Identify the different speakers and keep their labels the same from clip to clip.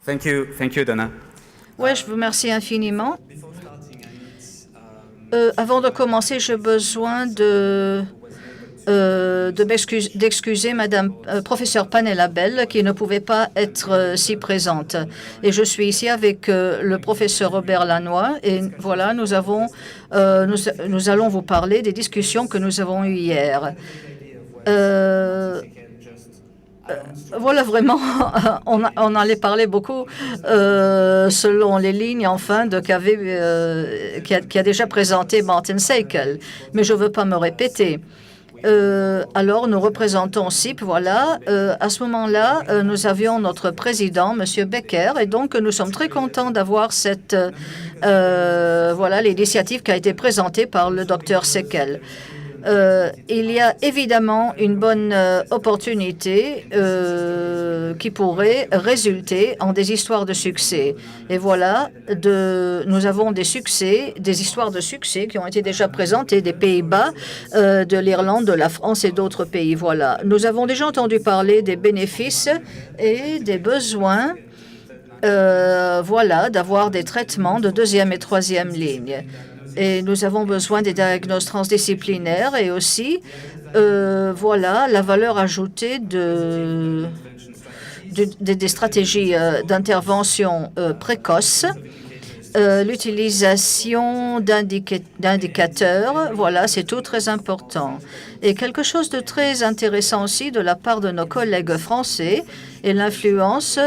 Speaker 1: Thank you, Donna.
Speaker 2: Oui, je vous remercie infiniment. Avant de commencer, j'ai besoin d'excuser Madame professeure Panella Bell qui ne pouvait pas être si présente. Et je suis ici avec le professeur Robert Lannoy et voilà, nous allons vous parler des discussions que nous avons eues hier. Voilà, vraiment, on allait parler beaucoup selon les lignes, enfin, qui a déjà présenté Martin Seikel, mais je ne veux pas me répéter. Alors, nous représentons SIP, voilà. À ce moment-là, nous avions notre président, M. Becker, et donc nous sommes très contents d'avoir voilà, l'initiative qui a été présentée par le docteur Seikel. Il y a évidemment une bonne opportunité qui pourrait résulter en des histoires de succès. Et voilà, nous avons des histoires de succès qui ont été déjà présentées des Pays-Bas, de l'Irlande, de la France et d'autres pays. Voilà, nous avons déjà entendu parler des bénéfices et des besoins. Voilà, d'avoir des traitements de deuxième et troisième ligne. Et nous avons besoin des diagnostics transdisciplinaires et aussi, voilà, la valeur ajoutée des stratégies d'intervention précoce, l'utilisation d'indicateurs, voilà, c'est tout très important. Et quelque chose de très intéressant aussi de la part de nos collègues français et l'influence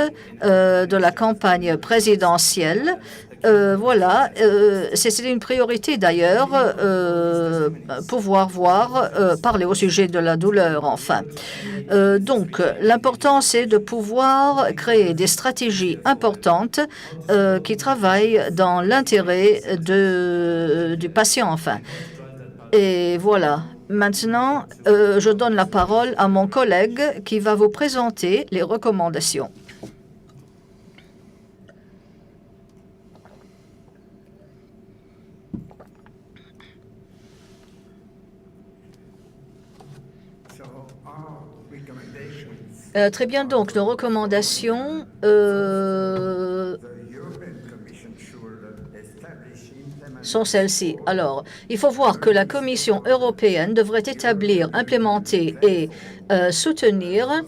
Speaker 2: de la campagne présidentielle. Voilà, c'était une priorité d'ailleurs, pouvoir parler au sujet de la douleur, enfin. Donc, l'important, c'est de pouvoir créer des stratégies importantes qui travaillent dans l'intérêt du patient, enfin. Et voilà. Maintenant, je donne la parole à mon collègue qui va vous présenter les recommandations. Très bien, donc nos recommandations sont celles-ci. Alors, il faut voir que la Commission européenne devrait établir, implémenter et soutenir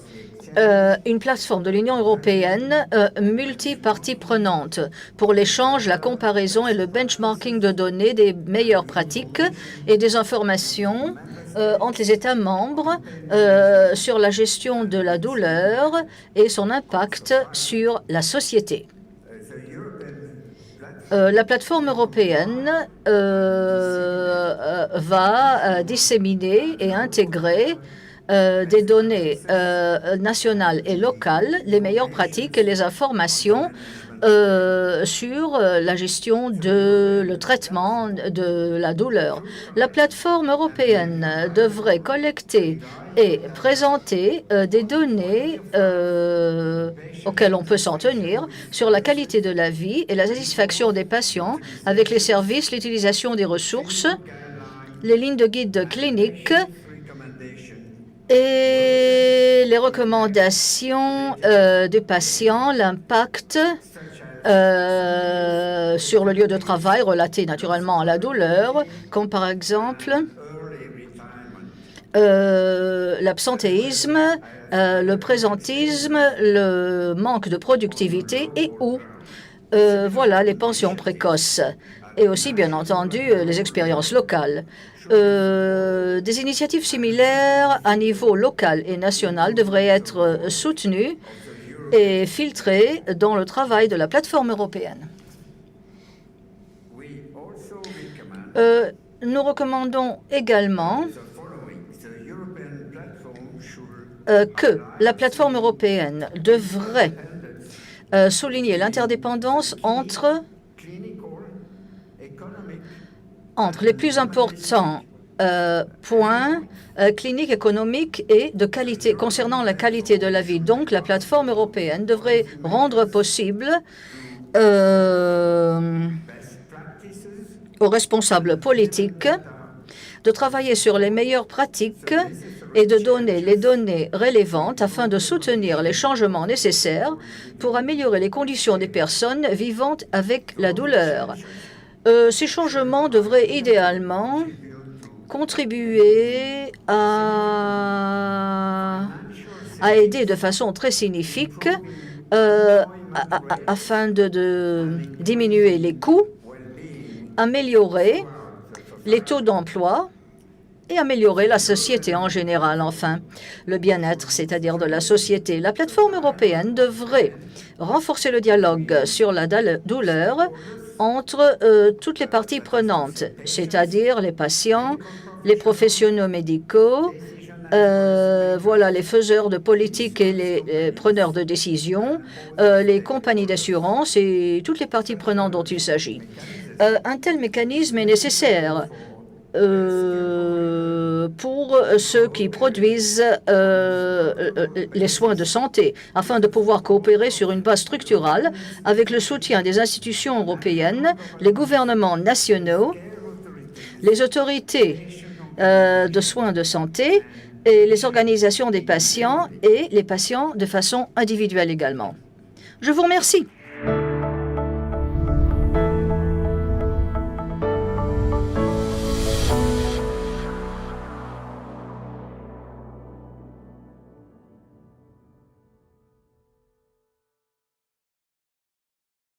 Speaker 2: une plateforme de l'Union européenne multi-parties prenantes pour l'échange, la comparaison et le benchmarking de données des meilleures pratiques et des informations entre les États membres sur la gestion de la douleur et son impact sur la société. La plateforme européenne va disséminer et intégrer des données nationales et locales, les meilleures pratiques et les informations sur la gestion le traitement de la douleur. La plateforme européenne devrait collecter et présenter des données auxquelles on peut s'en tenir sur la qualité de la vie et la satisfaction des patients avec les services, l'utilisation des ressources, les lignes de guide cliniques et les recommandations des patients, l'impact sur le lieu de travail relaté naturellement à la douleur, comme par exemple l'absentéisme, le présentisme, le manque de productivité et voilà, les pensions précoces et aussi, bien entendu, les expériences locales. Des initiatives similaires à niveau local et national devraient être soutenues et filtrées dans le travail de la plateforme européenne. Nous recommandons également que la plateforme européenne devrait souligner l'interdépendance entre les plus importants points cliniques, économiques et de qualité concernant la qualité de la vie. Donc, la plateforme européenne devrait rendre possible aux responsables politiques de travailler sur les meilleures pratiques et de donner les données relevantes afin de soutenir les changements nécessaires pour améliorer les conditions des personnes vivant avec la douleur. Ces changements devraient idéalement contribuer à aider de façon très significative afin de diminuer les coûts, améliorer les taux d'emploi et améliorer la société en général. Enfin, le bien-être, c'est-à-dire de la société. La plateforme européenne devrait renforcer le dialogue sur la douleur entre toutes les parties prenantes, c'est-à-dire les patients, les professionnels médicaux, voilà, les faiseurs de politique et les preneurs de décision, les compagnies d'assurance et toutes les parties prenantes dont il s'agit. Un tel mécanisme est nécessaire pour ceux qui produisent les soins de santé, afin de pouvoir coopérer sur une base structurale avec le soutien des institutions européennes, les gouvernements nationaux, les autorités de soins de santé et les organisations des patients et les patients de façon individuelle également. Je vous remercie.